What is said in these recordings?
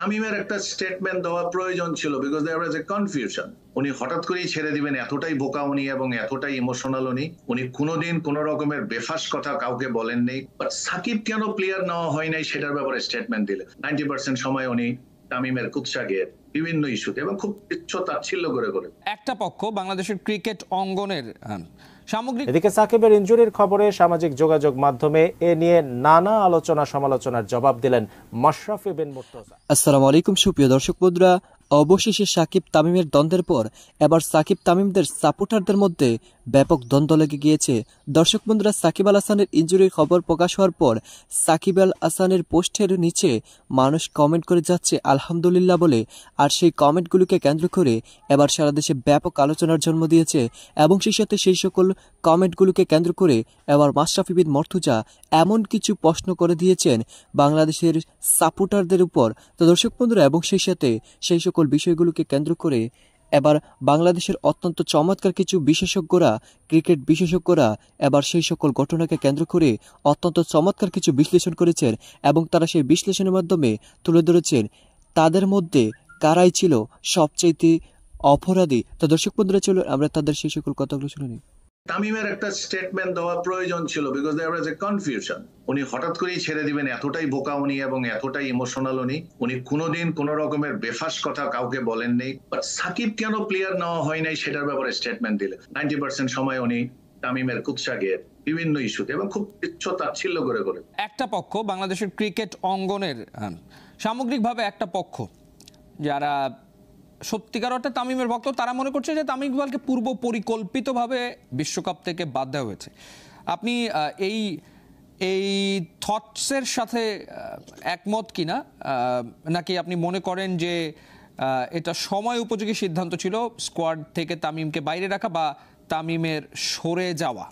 তামিমের একটা স্টেটমেন্ট দেওয়া প্রয়োজন ছিল, because there was a confusion. উনি হঠাৎ করেই ছেড়ে দিবেন, এতটাই বোকা উনি এবং এতটাই ইমোশনাল উনি কোনোদিন কোন রকমের বেফাস কথা কাউকে বলেননি। বাট সাকিব কেন প্লেয়ার নেওয়া হয় নাই সেটার ব্যাপারে স্টেটমেন্ট দিলেন। 90% সময় উনি তামিমের কুৎসা গিয়ে বিভিন্ন ইস্যুতে এবং খুব তুচ্ছ তাচ্ছিল্য করে একটা পক্ষ বাংলাদেশের ক্রিকেট অঙ্গনের সামগ্রিক। এদিকে সাকিবের ইনজুরির খবরে সামাজিক যোগাযোগ মাধ্যমে এ নিয়ে নানা আলোচনা সমালোচনার জবাব দিলেন মাশরাফি বিন মুর্তজা। আসসালামু আলাইকুম সুপ্রিয় দর্শক বন্ধুরা, অবশেষে সাকিব তামিমের দ্বন্দ্বের পর এবার সাকিব তামিমদের সাপোর্টারদের মধ্যে ব্যাপক দ্বন্দ্ব লেগে গিয়েছে। দর্শক বন্ধুরা, সাকিব আল হাসানের ইনজুরির খবর প্রকাশ হওয়ার পর সাকিব আল হাসানের পোস্টের নিচে মানুষ কমেন্ট করে যাচ্ছে আলহামদুলিল্লাহ বলে, আর সেই কমেন্টগুলোকে কেন্দ্র করে এবার সারা দেশে ব্যাপক আলোচনার জন্ম দিয়েছে এবং সেই সাথে সেই সকল কমেন্টগুলোকে কেন্দ্র করে এবার মাশরাফি বিন মুর্তজা এমন কিছু প্রশ্ন করে দিয়েছেন বাংলাদেশের সাপোর্টারদের উপর। তো দর্শক বন্ধুরা, এবং সেই সাথে সেই সকল বিষয়গুলোকে কেন্দ্র করে এবার বাংলাদেশের অত্যন্ত চমৎকার কিছু বিশেষজ্ঞরা, ক্রিকেট বিশেষজ্ঞরা এবার সেই সকল ঘটনাকে কেন্দ্র করে অত্যন্ত চমৎকার কিছু বিশ্লেষণ করেছেন এবং তারা সেই বিশ্লেষণের মাধ্যমে তুলে ধরেছেন তাদের মধ্যে কারাই ছিল সবচেয়ে অপরাধী। তো দর্শক বন্ধুরা, চলো আমরা তাদের সেই সকল কথাগুলো শুনে নিই। তামিমের একটা স্টেটমেন্ট দেওয়া প্রয়োজন ছিল, because there was a confusion. উনি হঠাৎ করেই ছেড়ে দিবেন, এতটাই বোকা উনি এবং এতটাই ইমোশনাল উনি কোনোদিন কোন রকমের বেফাস কথা কাউকে বলেননি। বাট সাকিব কেন প্লেয়ার নেওয়া হয় নাই সেটার ব্যাপারে স্টেটমেন্ট দিলেন। 90% সময় উনি তামিমের কুৎসা গিয়ে বিভিন্ন ইস্যুতে এবং খুব তুচ্ছ তাচ্ছিল্য করে একটা পক্ষ বাংলাদেশের ক্রিকেট অঙ্গনের সামগ্রিকভাবে একটা পক্ষ যারা সত্যিকার অর্থে তামিমের ভক্ত, তারা মনে করছে যে তামিম ইকবালকে পূর্ব পরিকল্পিতভাবে বিশ্বকাপ থেকে বাদ দেওয়া হয়েছে। আপনি এই এই থটসের সাথে একমত কিনা, নাকি আপনি মনে করেন যে এটা সময় উপযোগী সিদ্ধান্ত ছিল স্কোয়াড থেকে তামিমকে বাইরে রাখা বা তামিমের সরে যাওয়া?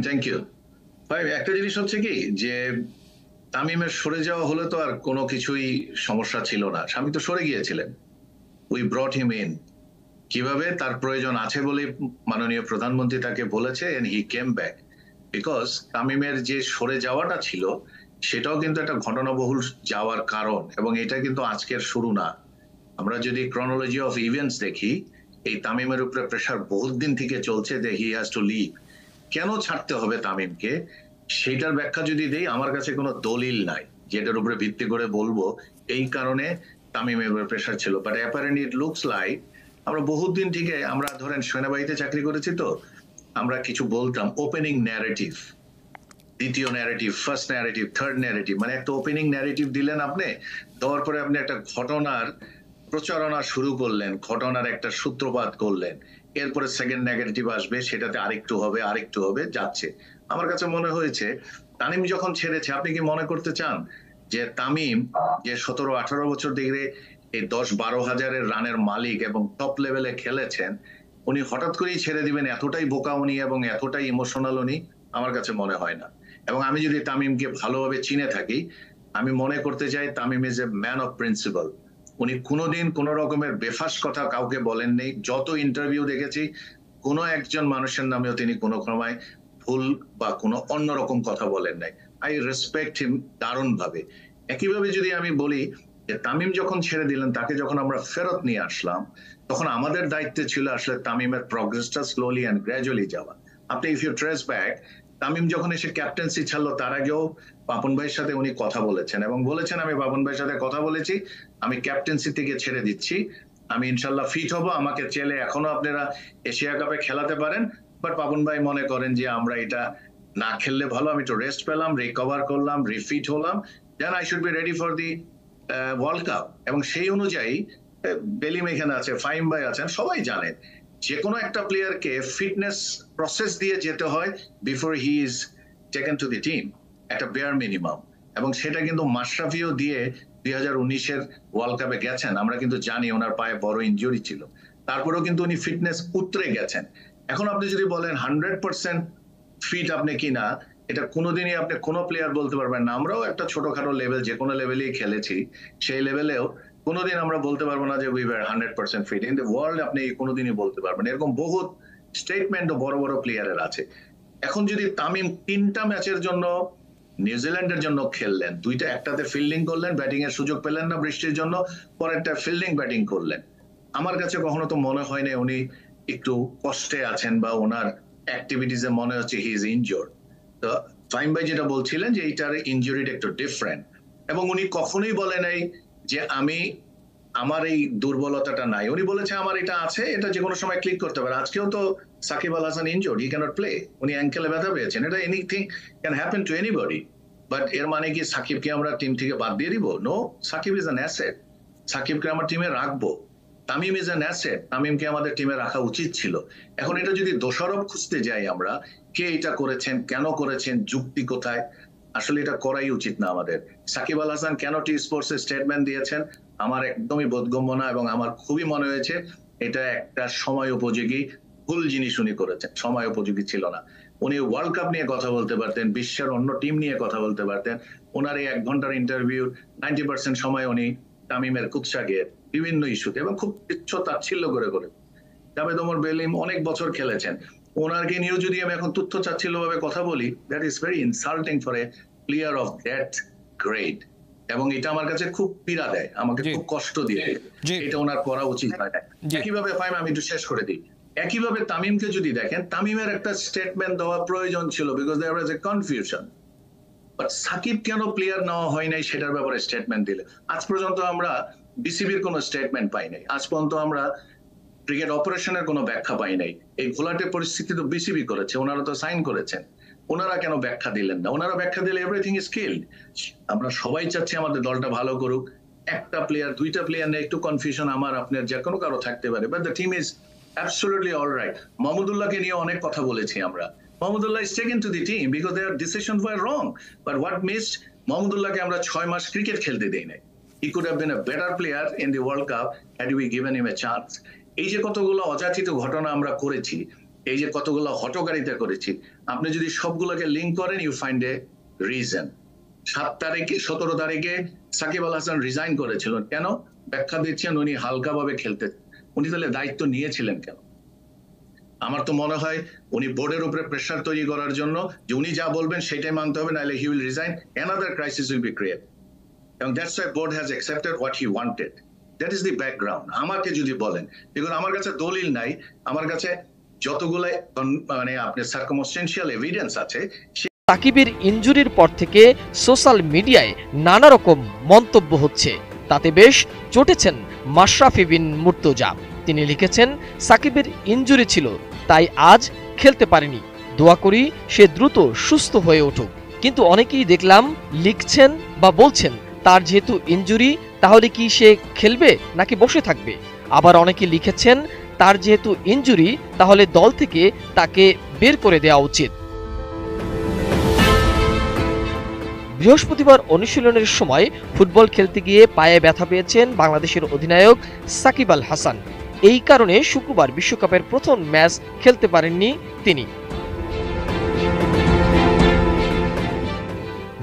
থ্যাংক ইউ ভাই। একটা জিনিস হচ্ছে কি যে তামিমের সরে যাওয়া হলে তো আর কোনো কিছুই সমস্যা ছিল না, স্বামী তো সরে গিয়েছিলেন। We brought him in. কিভাবে? তার প্রয়োজন আছে বলে মাননীয় প্রধানমন্ত্রী তাকে বলেছে, and he came back. Because তামিমের যে সরে যাওয়াটা ছিল সেটাও কিন্তু একটা ঘটনাবহুল যাওয়ার কারণ, এবং এটা কিন্তু আজকের শুরু না। আমরা যদি ক্রনোলজি অফ ইভেন্টস দেখি, এই তামিমের উপরে প্রেশার বহুত দিন থেকে চলছে যে হি হ্যাজ টু লিভ। কেন ছাড়তে হবে তামিমকে সেইটার ব্যাখ্যা যদি দেই, আমার কাছে কোনো দলিল নাই যেটার উপরে ভিত্তি করে বলবো এই কারণে তামিমের উপরে প্রেশার ছিল। But apparently it looks like, আমরা বহুত দিন থেকে, আমরা ধরেন সেনাবাহিনীতে চাকরি করেছি, তো আমরা কিছু বলতাম ওপেনিং ন্যারেটিভ, দ্বিতীয় narrative, first narrative, third narrative. মানে একটা ওপেনিং ন্যারেটিভ দিলেন আপনি, দেওয়ার পরে আপনি একটা ঘটনার প্রচারণা শুরু করলেন, ঘটনার একটা সূত্রপাত করলেন, এরপরে সেকেন্ড নেগেটিভ আসবে, সেটাতে আরেকটু হবে আরেকটু হবে, যাচ্ছে। আমার কাছে মনে হয়েছে তামিম যখন ছেড়েছে, আপনি কি মনে করতে চান যে তামিম যে 17-18 বছর ধরে এই 10-12 হাজারের রানের মালিক এবং টপ লেভেলে খেলেছেন, উনি হঠাৎ করেই ছেড়ে দিবেন, এতটাই বোকা উনি এবং এতটাই ইমোশনাল উনি? আমার কাছে মনে হয় না। এবং আমি যদি তামিমকে ভালোভাবে চিনে থাকি, আমি মনে করতে চাই Tamim is a man of principal. উনি কোনোদিন কোন রকমের বেফাস কথা কাউকে বলেননি। যত ইন্টারভিউ দেখেছি, কোনো একজন মানুষের নামেও তিনি কোনো সময় ভুল বা কোনো অন্যরকম কথা বলেন নাই। আই রেসপেক্ট হিম দারুণ ভাবে। একইভাবে যদি আমি বলি যে তামিম যখন ছেড়ে দিলেন, তাকে যখন আমরা ফেরত নিয়ে আসলাম, তখন আমাদের দায়িত্ব ছিল আসলে তামিমের প্রগ্রেসটা স্লোলি অ্যান্ড গ্র্যাজুয়ালি যাওয়া। আপনি if you trace back, Tamim যখন এসে ক্যাপ্টেন্সি ছাড়লো, তার আগেও পাপন ভাইয়ের সাথে উনি কথা বলেছেন এবং বলেছেন আমি পাপন ভাইয়ের সাথে কথা বলেছি, আমি ক্যাপ্টেন্সি থেকে ছেড়ে দিচ্ছি, আমি ইনশাল্লাহ ফিট হব, আমাকে চেলে এখনো আপনারা এশিয়া কাপে খেলাতে পারেন। বাট পাপন ভাই মনে করেন যে আমরা এটা না খেললে ভালো, আমি একটু রেস্ট পেলাম, রিকভার করলাম, রিফিট হলাম, then I should be ready for the world cup. এবং সেই অনুযায়ী বেলিম এখানে আছে, ফাইম ভাই আছেন, সবাই জানেন যে কোনো একটা প্লেয়ারকে ফিটনেস প্রসেস দিয়ে যেতে হয় before he is taken to the team, একটা বেয়ার মিনিমাম। এবং সেটা কিন্তু মাশরাফিও দিয়ে 2019-এর ওয়ার্ল্ড কাপে গেছেন, আমরা কিন্তু জানি ওনার পায়ে বড় ইনজুরি ছিল, তারপরেও কিন্তু উনি ফিটনেস উতরে গেছেন। এখন আপনি যদি বলেন 100% ফিট আপনি কিনা, এটা কোনোদিনই আপনি কোনো প্লেয়ার বলতে পারবেন না। আমরাও একটা ছোটখাটো লেভেল, যে কোনো লেভেলেই খেলেছি, সেই লেভেলেও কোনোদিন আমরা বলতে পারবো না যে we were 100% fit in the world. আপনি কোনোদিনই বলতে পারবেন, এরকম বহুত স্টেটমেন্ট বড় বড় প্লেয়ারের আছে। এখন যদি তামিম 3টা ম্যাচের জন্য নিউজিল্যান্ডের জন্য খেললেন, দুইটা একটাতে ফিল্ডিং করলেন, ব্যাটিং এর সুযোগ পেলেন না বৃষ্টির জন্য, পরেরটা ফিল্ডিং ব্যাটিং করলেন। আমার কাছে কখনো তো মনে হয় না উনি একটু কষ্টে আছেন বা ওনার অ্যাক্টিভিটিসে মনে হচ্ছে হি ইজ ইনজোর্ড। তো ফাহিম ভাই যেটা বলছিলেন যে এইটার ইনজুরিটা একটু ডিফারেন্ট, এবং উনি কখনোই বলে নাই যে আমার এই দুর্বলতাটা নাই। উনি বলেছে আমার এটা আছে, এটা যে কোনো সময় ক্লিক করতে পারে। আজকেও তো সাকিব আল হাসান ইনজোর্ড, হি ক্যানট প্লে, উনি অ্যাঙ্কেলে ব্যথা পেয়েছেন। এটা anything can happen to anybody. But এর মানে কি সাকিবকে আমরা টিম থেকে বাদ দিয়ে দিব? No, Shakib is an asset, সাকিবকে আমার টিমে রাখবো। তামিম ইজ অ্যান অ্যাসেট, তামিমকে আমাদের টিমে রাখা উচিত ছিল। এখন এটা যদি দোষারোপ খুঁজতে যাই আমরা, কে এটা করেছেন, কেন করেছেন, যুক্তি কোথায়, আসলে এটা করাই উচিত না আমাদের। সাকিব আল হাসান কেন টি স্পোর্টস এর স্টেটমেন্ট দিয়েছেন আমার একদমই বোধগম্য না, এবং আমার খুবই মনে হয়েছে এটা একটা সময় উপযোগী ভুল জিনিস উনি করেছেন, সময় উপযোগী ছিল না। উনি ওয়ার্ল্ড কাপ নিয়ে কথা বলতে পারতেন, বিশ্বের অন্য টিম নিয়ে কথা বলতে পারতেন। ওনার এই 1 ঘন্টার ইন্টারভিউ 90% সময় উনি তামিমের কুৎসাকে বিভিন্ন ইস্যুতে এবং খুব তাচ্ছিল্য করে জাভেদ ওমর বেলিম অনেক বছর খেলেছেন, ওনারকে নিয়েও যদি আমি এখন তুচ্ছ চাচ্ছিল্য ভাবে কথা বলি, that is very insulting for a player of that grade. এবং এটা আমার কাছে খুব পীড়া দেয়, আমাকে খুব কষ্ট দিয়ে, এটা ওনার করা উচিত হয় না। একইভাবে ফাইম, আমি একটু শেষ করে দিই, একইভাবে তামিমকে যদি দেখেন, তামিমের একটা স্টেটমেন্ট দেওয়া প্রয়োজন ছিল, because there was a confusion. But Shakib কেন প্লেয়ার নেওয়া হয় নাই সেটার ব্যাপারে স্টেটমেন্ট দিলে, আজ পর্যন্ত আমরা বিসিবির কোনো স্টেটমেন্ট পাই নাই, আজ পর্যন্ত আমরা ক্রিকেট অপারেশনের কোনো ব্যাখ্যা পাই নাই। এই ঘোলাটে পরিস্থিতি তো বিসিবি করেছে, ওনারা তো সাইন করেছেন, ওনারা কেন ব্যাখ্যা দিলেন না? ওনারা ব্যাখ্যা দিলে এভরিথিং ইজ কিল্ড। আমরা সবাই চাচ্ছি আমাদের দলটা ভালো করুক, একটা প্লেয়ার দুইটা প্লেয়ার নিয়ে একটু কনফিউশন আমার আপনার যে কোনো কারো থাকতে পারে, but the team is absolutely alright. মাহমুদুল্লাহকে নিয়ে অনেক কথা বলেছি আমরা, Mahmudullah is taken to the team because their decision were wrong, but what missed, মাহমুদুল্লাহকে আমরা 6 মাস ক্রিকেট খেলতে দেই নাই। He could have been a better player in the world cup had we given him a chance. এই যে কতগুলো অযাচিত ঘটনা আমরা করেছি, এই যে কতগুলো হটকারিতা করেছি, আপনি যদি সবগুলোকে লিঙ্ক করেন, ইউ ফাইন্ড এ রিজন। 17 তারিখে সাকিব আল হাসান রিজাইন করেছিলেন কেন? ব্যাখ্যা দিচ্ছেন উনি হালকাভাবে খেলতে। উনি তাহলে দায়িত্ব নিয়েছিলেন কেন? আমার তো মনে হয় উনি বোর্ডের উপরে প্রেসার তৈরি করার জন্য, যে উনি যা বলবেন সেটাই মানতে হবে, নাহলে he will resign, another crisis will be create, এবং that's why board has accepted what he wanted. That is the background. আমাকে যদি বলেন, দেখুন আমার কাছে দলিল নাই, আমার কাছে যতগুলো মানে আপনার সার্কামস্টেন্সিয়াল এভিডেন্স আছে। সাকিবের ইনজুরির পর থেকে সোশ্যাল মিডিয়ায় নানা রকম মন্তব্য হচ্ছে, তাতে বেশ চটেছেন মাশরাফি বিন মুর্তজা। তিনি লিখেছেন, সাকিবের ইনজুরি ছিল তাই আজ খেলতে পারেনি, দোয়া করি সে দ্রুত সুস্থ হয়ে উঠুক। কিন্তু অনেকেই দেখলাম লিখছেন বা বলছেন, তার যেহেতু ইনজুরি তাহলে কি সে খেলবে নাকি বসে থাকবে? আবার অনেকে লিখেছেন, তার যেহেতু ইনজুরি তাহলে দল থেকে তাকে বের করে দেওয়া উচিত। বৃহস্পতিবার অনুশীলনের সময় ফুটবল খেলতে গিয়ে পায়ে ব্যথা পেয়েছেন বাংলাদেশের অধিনায়ক সাকিব আল হাসান। এই কারণে শুক্রবার বিশ্বকাপের প্রথম ম্যাচ খেলতে পারেননি তিনি।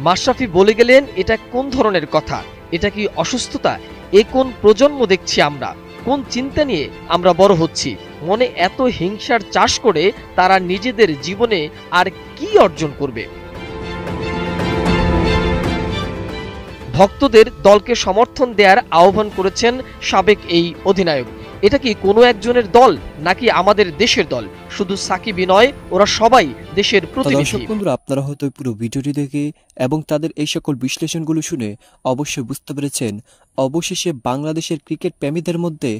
মাশরাফি বলে গেলেন, এটা কোন ধরনের কথা? এটা কি অসুস্থতা? এ কোন প্রজন্ম দেখছি আমরা? কোন চিন্তা নিয়ে আমরা বড় হচ্ছি? মনে এত হিংসার চাষ করে তারা নিজেদের জীবনে আর কি অর্জন করবে? ভক্তদের দলকে সমর্থন দেওয়ার আহ্বান করেছেন সাবেক এই অধিনায়ক। এটা কি কোনো একজনের দল নাকি আমাদের দেশের দল? শুধু সাকিবই নয়, ওরা সবাই দেশের প্রতিনিধি। দর্শক বন্ধুরা, আপনারা হয়তো পুরো ভিডিওটি দেখে এবং তাদের এই সকল বিশ্লেষণগুলো শুনে অবশ্যই বুঝতে পেরেছেন, অবশেষে বাংলাদেশের ক্রিকেট প্রেমীদের মধ্যে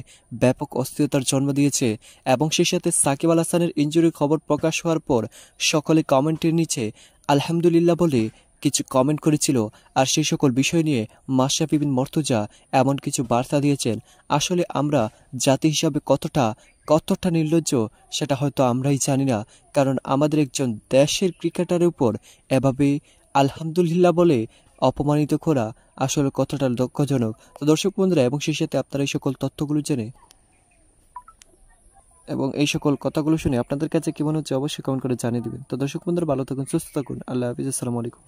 ব্যাপক অস্থিরতার জন্ম দিয়েছে, এবং সেই সাথে সাকিব আল হাসানের ইনজুরির খবর প্রকাশ হওয়ার পর সকলে কমেন্টের নিচে আলহামদুলিল্লাহ বলে কিছু কমেন্ট করেছিল। আর সেই সকল বিষয় নিয়ে মাশরাফি বিন মুর্তজা এমন কিছু বার্তা দিয়েছেন। আসলে আমরা জাতি হিসাবে কতটা নির্লজ্জ সেটা হয়তো আমরাই জানি না, কারণ আমাদের একজন দেশের ক্রিকেটারের উপর এভাবে আলহামদুলিল্লাহ বলে অপমানিত করা আসলে কতটা দুঃখজনক। তো দর্শক বন্ধুরা, এবং সেই সাথে আপনারা এই সকল তথ্যগুলো জেনে এবং এই সকল কথাগুলো শুনে আপনাদের কাছে কি মনে হচ্ছে অবশ্যই কমেন্ট করে জানিয়ে দিবেন। তো দর্শক বন্ধুরা, ভালো থাকুন, সুস্থ থাকুন, আল্লাহ হাফিজ, আসসালামু আলাইকুম।